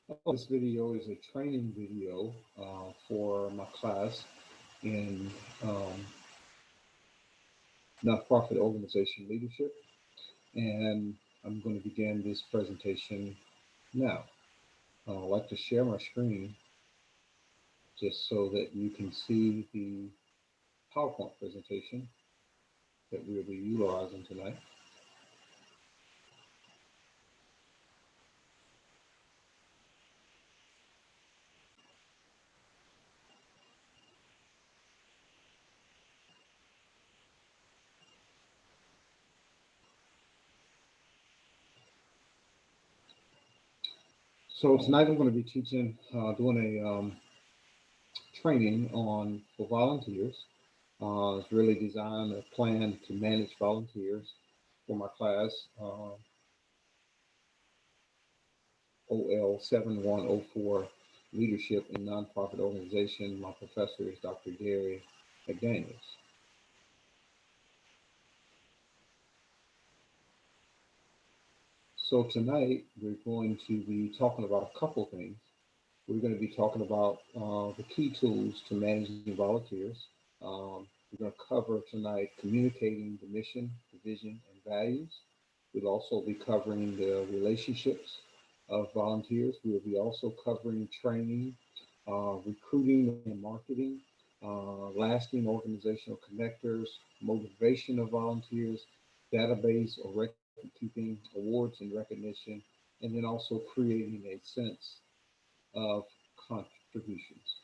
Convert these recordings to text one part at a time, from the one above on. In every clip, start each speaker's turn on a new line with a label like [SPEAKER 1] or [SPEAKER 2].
[SPEAKER 1] This video is a training video for my class in nonprofit organization leadership, and I'm going to begin this presentation now. I'd like to share my screen just so that you can see the PowerPoint presentation that we'll be utilizing tonight. So tonight I'm going to be doing a training on for volunteers. It's really designed a plan to manage volunteers for my class, OL 7104, Leadership in Nonprofit Organization. My professor is Dr. Gary McDaniels. So tonight we're going to be talking about a couple things. We're going to be talking about the key tools to managing volunteers. We're going to cover tonight communicating the mission, the vision, and values. We'll also be covering the relationships of volunteers. We'll be also covering training, recruiting and marketing, lasting organizational connectors, motivation of volunteers, database or record keeping, awards and recognition, and then also creating a sense of contributions.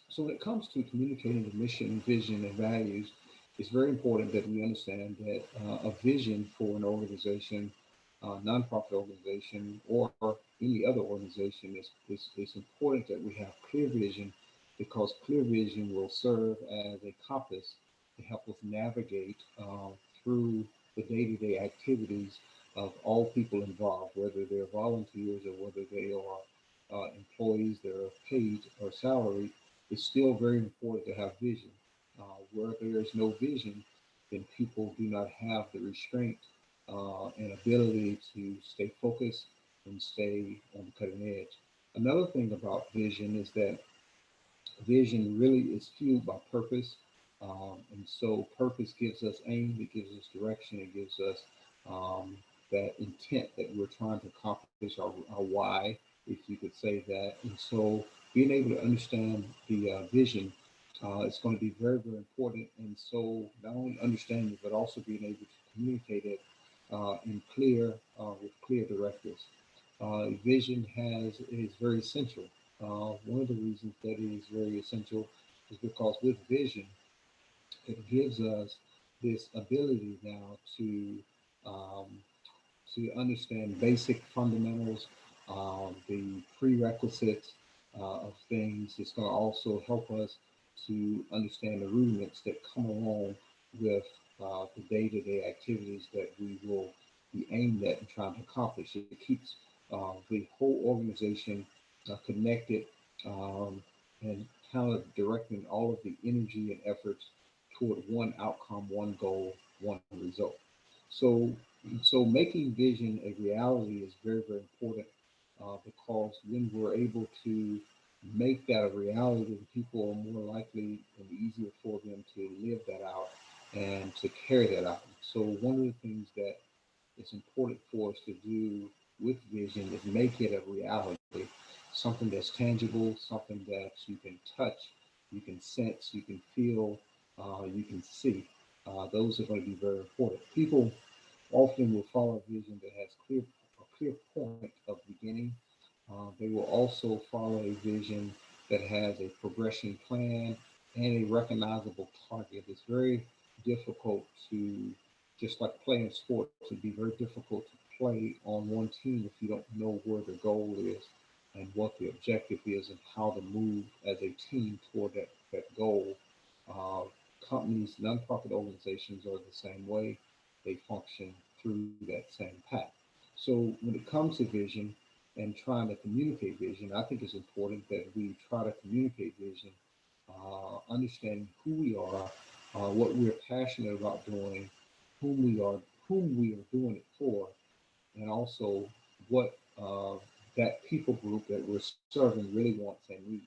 [SPEAKER 1] So when it comes to communicating the mission, vision, and values, it's very important that we understand that a vision for an organization, nonprofit organization, or any other organization is important that we have clear vision because clear vision will serve as a compass to help us navigate through the day-to-day activities of all people involved, whether they're volunteers or whether they are employees that are paid or salaried. It's still very important to have vision. Where there is no vision, then people do not have the restraint and ability to stay focused and stay on the cutting edge. Another thing about vision is that vision really is fueled by purpose. And so purpose gives us aim, it gives us direction, it gives us that intent that we're trying to accomplish, our why, if you could say that. And so being able to understand the vision is going to be very, very important. And so not only understanding it, but also being able to communicate it with clear directives. Vision is very essential. One of the reasons that it is very essential is because with vision, it gives us this ability now um, to understand basic fundamentals, the prerequisites of things. It's going to also help us to understand the rudiments that come along with the day-to-day activities that we will be aimed at and trying to accomplish. It keeps the whole organization connected and kind of directing all of the energy and efforts toward one outcome, one goal, one result. So, so making vision a reality is very, very important because when we're able to make that a reality, then people are more likely and easier for them to live that out and to carry that out. So one of the things that is important for us to do with vision is make it a reality, something that's tangible, something that you can touch, you can sense, you can feel, you can see. Those are going to be very important. People often will follow a vision that has a clear point of beginning. They will also follow a vision that has a progression plan and a recognizable target. It's very difficult to, just like playing sports, it'd be very difficult to play on one team if you don't know where the goal is and what the objective is and how to move as a team toward that goal. Uh, Companies, nonprofit organizations are the same way. They function through that same path. So when it comes to vision and trying to communicate vision, I think it's important that we try to communicate vision, understanding who we are, what we're passionate about doing, whom we are, whom we are doing it for, and also what uh, that people group that we're serving really wants and needs.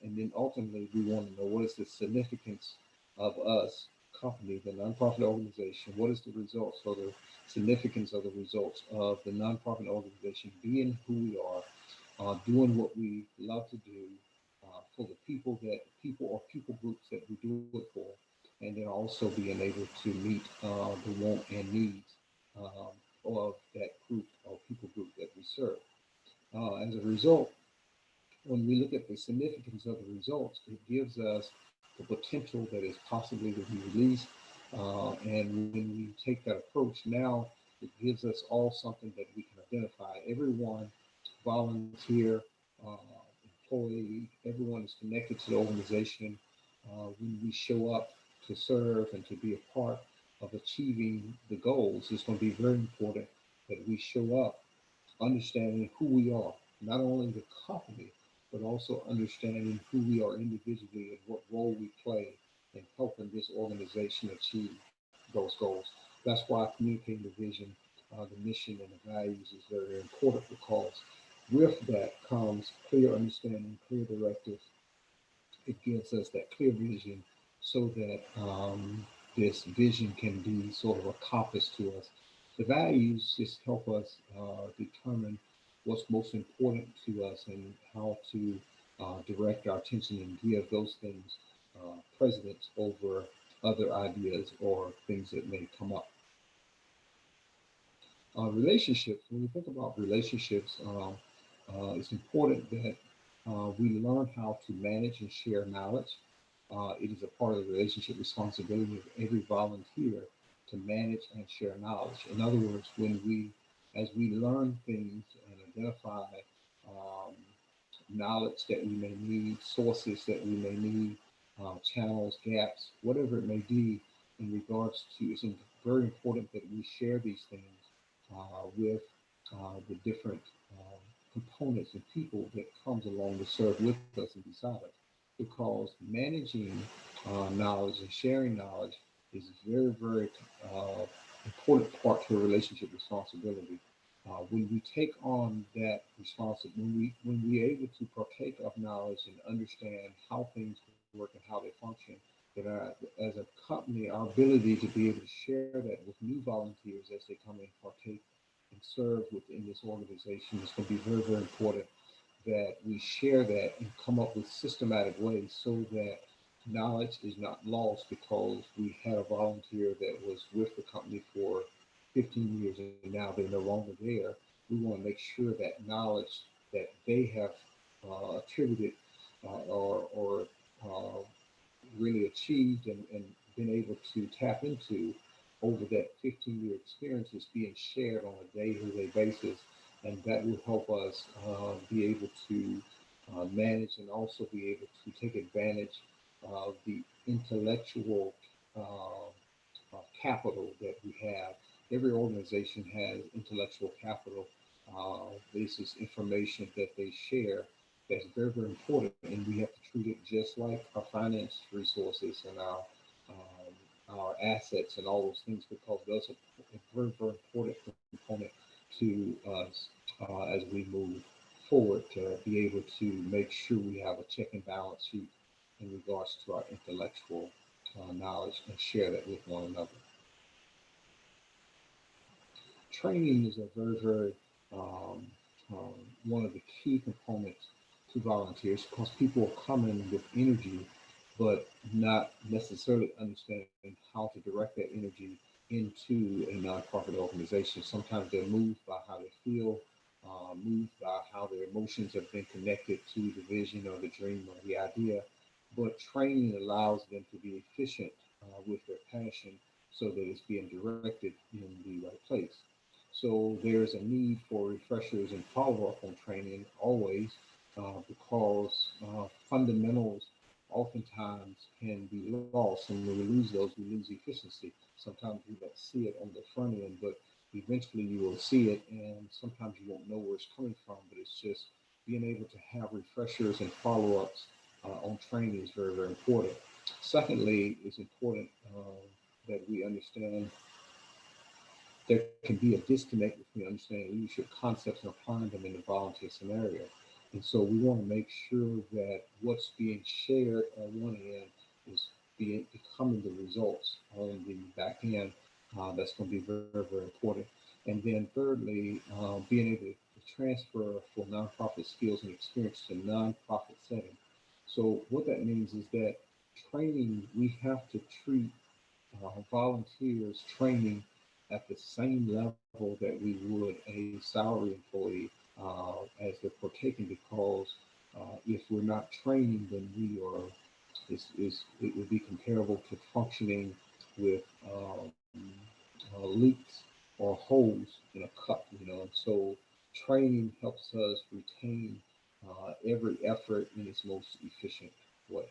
[SPEAKER 1] And then ultimately, we want to know what is the significance of us, company, the nonprofit organization, what is the results or the significance of the results of the nonprofit organization being who we are, doing what we love to do for the people or people groups that we do it for, and then also being able to meet the want and needs um, of that group or people group that we serve. As a result, when we look at the significance of the results, it gives us the potential that is possibly to be released. And when we take that approach, now it gives us all something that we can identify. Everyone, volunteer, uh, employee, everyone is connected to the organization. When we show up to serve and to be a part of achieving the goals, it's going to be very important that we show up understanding who we are, not only the company, but also understanding who we are individually and what role we play in helping this organization achieve those goals. That's why communicating the vision, the mission, and the values is very, very important because with that comes clear understanding, clear directives. It gives us that clear vision so that this vision can be sort of a compass to us. The values just help us determine what's most important to us and how to direct our attention and give those things precedence over other ideas or things that may come up. Relationships, when we think about relationships, it's important that we learn how to manage and share knowledge. It is a part of the relationship responsibility of every volunteer to manage and share knowledge. In other words, as we learn things and identify um, knowledge that we may need, sources that we may need, channels, gaps, whatever it may be, in regards to, it's very important that we share these things with the different components and people that comes along to serve with us and beside us. Because managing knowledge and sharing knowledge is a very, very important part to a relationship responsibility. When we take on that responsibility, when we're able to partake of knowledge and understand how things work and how they function, that as a company, our ability to be able to share that with new volunteers as they come and partake and serve within this organization is going to be very, very important that we share that and come up with systematic ways so that knowledge is not lost because we had a volunteer that was with the company for 15 years and now they're no longer there. We want to make sure that knowledge that they have attributed or uh, really achieved and been able to tap into over that 15-year experience is being shared on a day-to-day basis. And that will help us be able to manage and also be able to take advantage of the intellectual capital that we have. Every organization has intellectual capital. This is information that they share that's very, very important, and we have to treat it just like our finance resources and our assets and all those things because those are a very, very important component to us as we move forward to be able to make sure we have a check and balance sheet in regards to our intellectual knowledge and share that with one another. Training is a very, very um, one of the key components to volunteers because people are coming with energy, but not necessarily understanding how to direct that energy into a nonprofit organization. Sometimes they're moved by how they feel, moved by how their emotions have been connected to the vision or the dream or the idea. But training allows them to be efficient with their passion so that it's being directed in the right place. So there's a need for refreshers and follow up on training always because fundamentals oftentimes can be lost. And when we lose those, we lose efficiency. Sometimes we don't see it on the front end, but eventually you will see it. And sometimes you won't know where it's coming from, but it's just being able to have refreshers and follow ups on training is very, very important. Secondly, it's important that we understand there can be a disconnect between understanding leadership concepts and applying them in the volunteer scenario. And so we want to make sure that what's being shared on one end is becoming the results on the back end. That's going to be very, very important. And then thirdly, being able to transfer for nonprofit skills and experience to nonprofit setting. So what that means is that training, we have to treat volunteers training at the same level that we would a salary employee as they're partaking, because if we're not training, then we are it would be comparable to functioning with leaks or holes in a cup, And so training helps us retain every effort in its most efficient way.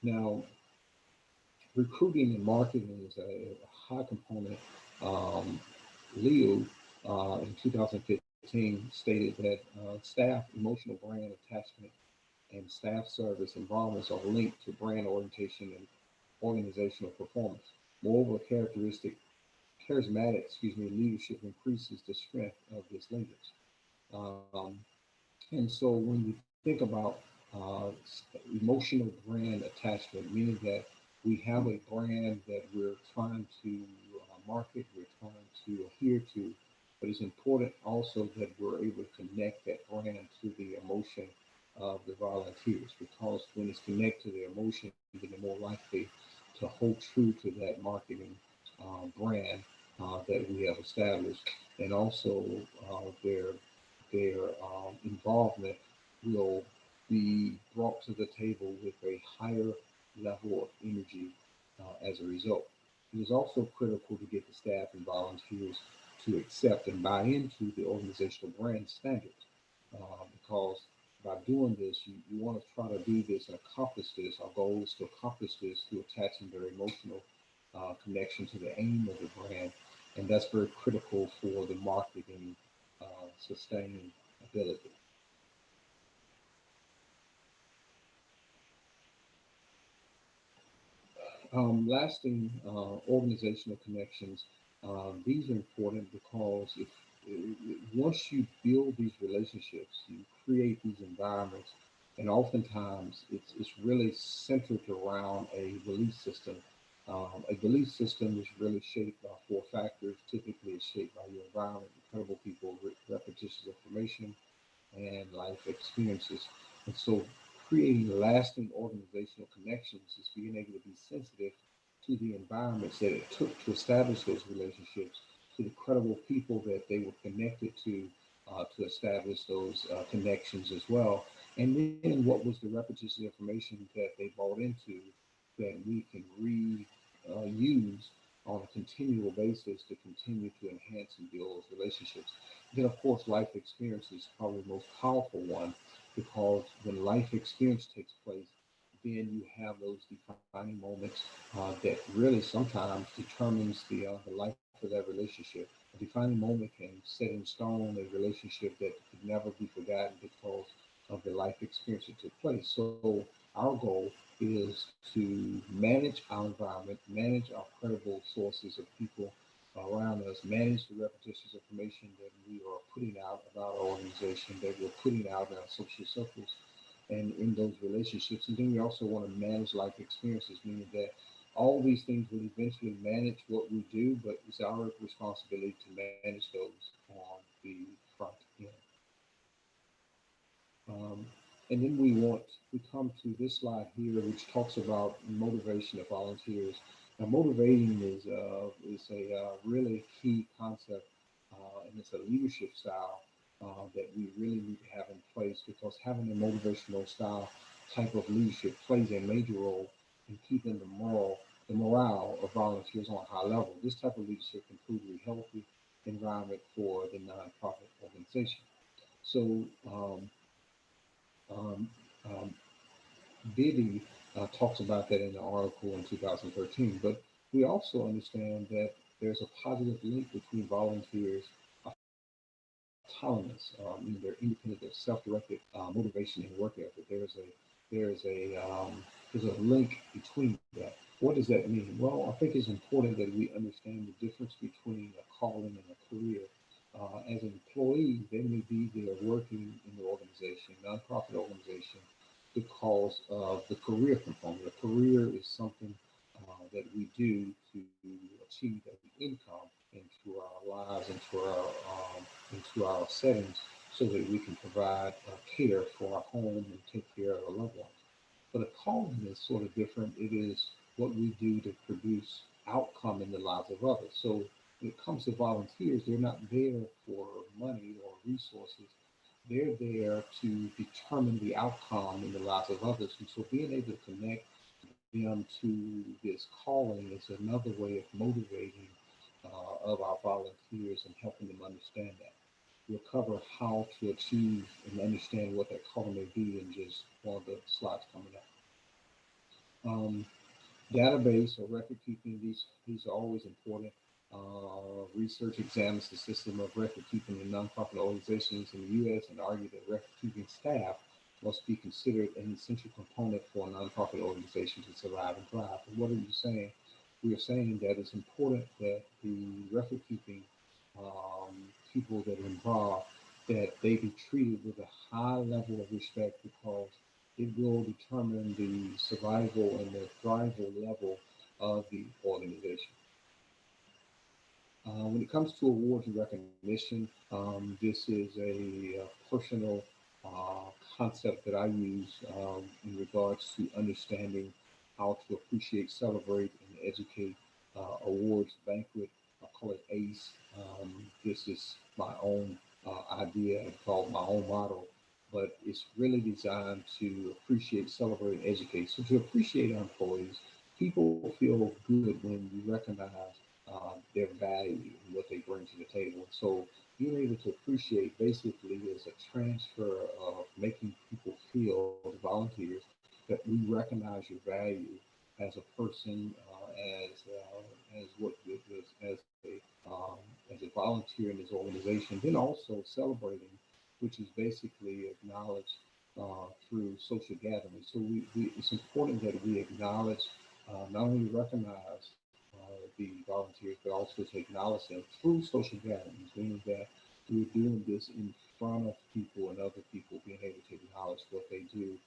[SPEAKER 1] Now, recruiting and marketing is a high component. Um, Leo in 2015 stated that staff emotional brand attachment and staff service involvements are linked to brand orientation and organizational performance. Moreover, charismatic leadership increases the strength of this linkage. Um, and so when you think about emotional brand attachment, meaning that we have a brand that we're trying to market, we're trying to adhere to, but it's important also that we're able to connect that brand to the emotion of the volunteers, because when it's connected to the emotion, then they're more likely to hold true to that marketing brand that we have established, and also their involvement will be brought to the table with a higher level of energy as a result. It is also critical to get the staff and volunteers to accept and buy into the organizational brand standards, because by doing this, you want to try to do this and accomplish this. Our goal is to accomplish this through attaching their emotional connection to the aim of the brand, and that's very critical for the marketing sustainability. Lasting organizational connections. These are important because if once you build these relationships, you create these environments, and oftentimes it's really centered around a belief system. A belief system is really shaped by four factors. Typically, it's shaped by your environment, incredible people, repetitious information, and life experiences. And so creating lasting organizational connections is being able to be sensitive to the environments that it took to establish those relationships, to the credible people that they were connected to establish those connections as well. And then what was the repetitious information that they bought into that we can reuse on a continual basis to continue to enhance and build those relationships. Then, of course, life experience is probably the most powerful one, because when life experience takes place, then you have those defining moments that really sometimes determines the life of that relationship. A defining moment can set in stone a relationship that could never be forgotten because of the life experience that took place. So our goal is to manage our environment, manage our credible sources of people around us, manage the repetitious information that we are putting out about our organization, that we're putting out in our social circles and in those relationships. And then we also want to manage life experiences, meaning that all these things will eventually manage what we do, but it's our responsibility to manage those on the front end. Um, and then we come to this slide here, which talks about motivation of volunteers. Now, motivating is a really key concept, and it's a leadership style that we really need to have in place, because having a motivational style type of leadership plays a major role in keeping the morale of volunteers on a high level. This type of leadership can prove a healthy environment for the nonprofit organization. So um, um, Biddy talks about that in the article in 2013. But we also understand that there's a positive link between volunteers' autonomous, meaning they're independent, they're self-directed motivation and work ethic. There's there's a there's a link between that. What does that mean? Well, I think it's important that we understand the difference between a calling and a career. As an employee, they may be there working in the organization, nonprofit organization, because of the career component. A career is something that we do to achieve a income into our lives, into our settings, so that we can provide care for our home and take care of our loved ones. But a calling is sort of different. It is what we do to produce outcome in the lives of others. So when it comes to volunteers, they're not there for money or resources. They're there to determine the outcome in the lives of others. And so being able to connect them to this calling is another way of motivating of our volunteers and helping them understand that. We'll cover how to achieve and understand what that calling may be in just one of the slides coming up. Um, Database or record keeping, these are always important. Research examines the system of record keeping in nonprofit organizations in the U.S. and argue that record keeping staff must be considered an essential component for a nonprofit organization to survive and thrive. And what are you saying? We are saying that it's important that the record keeping people that are involved, that they be treated with a high level of respect, because it will determine the survival and the thrival level of the organization. When it comes to awards and recognition, this is a personal uh, concept that I use in regards to understanding how to appreciate, celebrate, and educate. Awards banquet, I call it ACE. This is my own idea and called my own model, but it's really designed to appreciate, celebrate, and educate. So to appreciate our employees, people feel good when you recognize their value and what they bring to the table. So being able to appreciate basically is a transfer of making people feel, the volunteers, that we recognize your value as a person, as what as a volunteer in this organization. Then also celebrating, which is basically acknowledged through social gatherings. So it's important that we acknowledge, not only recognize the volunteers, but also to acknowledge them through social gatherings, meaning that we're doing this in front of people and other people, being able to acknowledge what they do.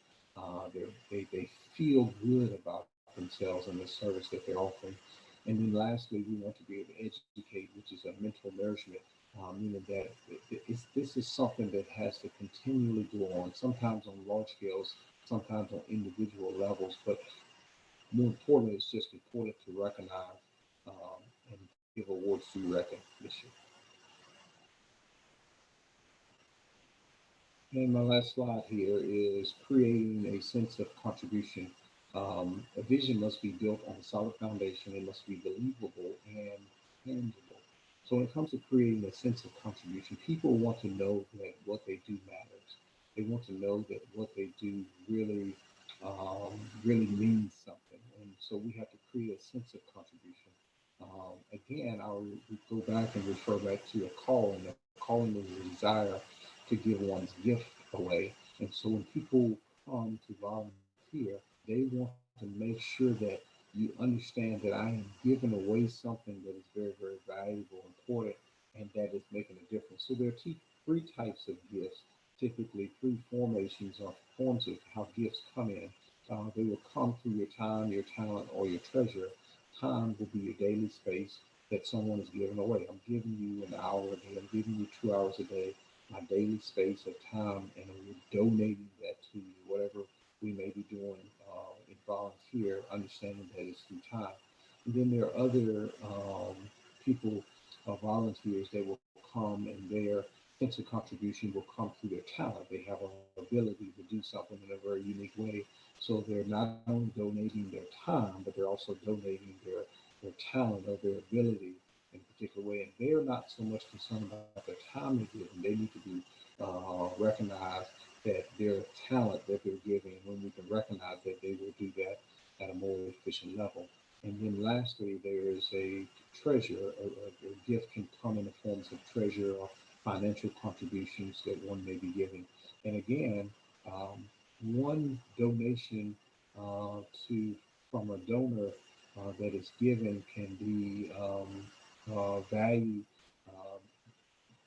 [SPEAKER 1] They feel good about themselves and the service that they're offering. And then lastly, we want to be able to educate, which is a mental nourishment, meaning that this is something that has to continually go on, sometimes on large scales, sometimes on individual levels, but more importantly, it's just important to recognize and give awards through recognition. And my last slide here is creating a sense of contribution. A vision must be built on a solid foundation. It must be believable and tangible. So when it comes to creating a sense of contribution, people want to know that what they do matters. They want to know that what they do really means something. And so we have to create a sense of contribution. Again, I'll go back and refer back to a calling. A calling is a desire to give one's gift away. And so when people come to volunteer, they want to make sure that you understand that I am giving away something that is very, very valuable, important, and that is making a difference. So there are three types of gifts, typically three formations or forms of how gifts come in. They will come through your time, your talent, or your treasure. Time will be your daily space that someone is giving away. I'm giving you an hour a day. I'm giving you 2 hours a day, my daily space of time, and we're donating that to you, whatever we may be doing in volunteer, understanding that it's through time. And then there are other people, volunteers, that will come and their sense of contribution will come through their talent. They have an ability to do something in a very unique way. So they're not only donating their time, but they're also donating their talent or their ability in a particular way. And they're not so much concerned about their time they're giving. They need to be recognized that their talent that they're giving, when we can recognize that, they will do that at a more efficient level. And then lastly, there is a treasure. A gift can come in the forms of treasure or financial contributions that one may be giving. And again, um, one donation uh, to from a donor that is given can be valued uh,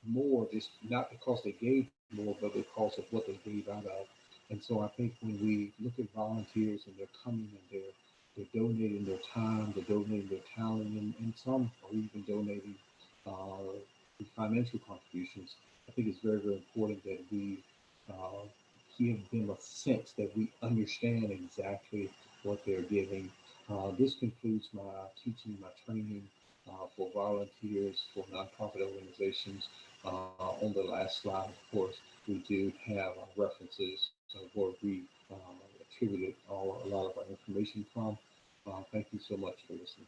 [SPEAKER 1] more, just not because they gave more, but because of what they gave out of. And so I think when we look at volunteers and they're coming and they're donating their time, they're donating their talent, and some are even donating the financial contributions. I think it's very, very important that we uh, give them a sense that we understand exactly what they're giving. This concludes my teaching, my training for volunteers, for nonprofit organizations. On the last slide, of course, we do have references of where we attributed a lot of our information from. Thank you so much for listening.